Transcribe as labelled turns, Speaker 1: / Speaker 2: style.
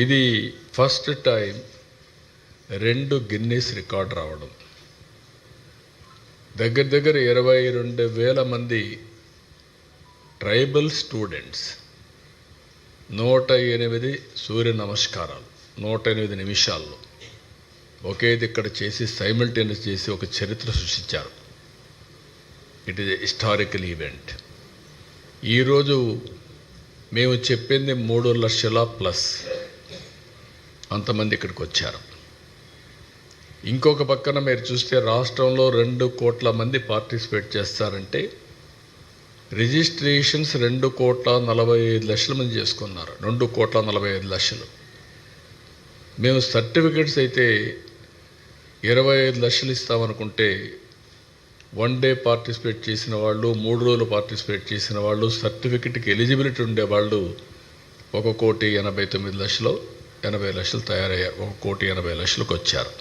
Speaker 1: ఇది first time 2 Guinness record రావడం. దగ్గర 22,000 మంది ట్రైబల్ స్టూడెంట్స్ 108 సూర్య నమస్కారాలు 108 నిమిషాల్లో ఒకే ఇక్కడ చేసి సైమల్టేనియస్ చేసి ఒక చరిత్ర సృష్టించారు. It is a historical event. ఈరోజు మేము చెప్పింది 3 లక్షల ప్లస్ అంతమంది ఇక్కడికి వచ్చారు. ఇంకొక పక్కన మీరు చూస్తే రాష్ట్రంలో 2 కోట్ల మంది పార్టిసిపేట్ చేస్తారంటే రిజిస్ట్రేషన్స్ 2,45,00,000 మంది చేసుకున్నారు. 2,45,00,000. మేము సర్టిఫికెట్స్ అయితే 25 లక్షలు ఇస్తామనుకుంటే 1 డే పార్టిసిపేట్ చేసిన వాళ్ళు, 3 రోజులు పార్టిసిపేట్ చేసిన వాళ్ళు, సర్టిఫికెట్కి ఎలిజిబిలిటీ ఉండేవాళ్ళు 1,89,00,000 80 లక్షలు తయారయ్యారు. 1,80,00,000కి వచ్చారు.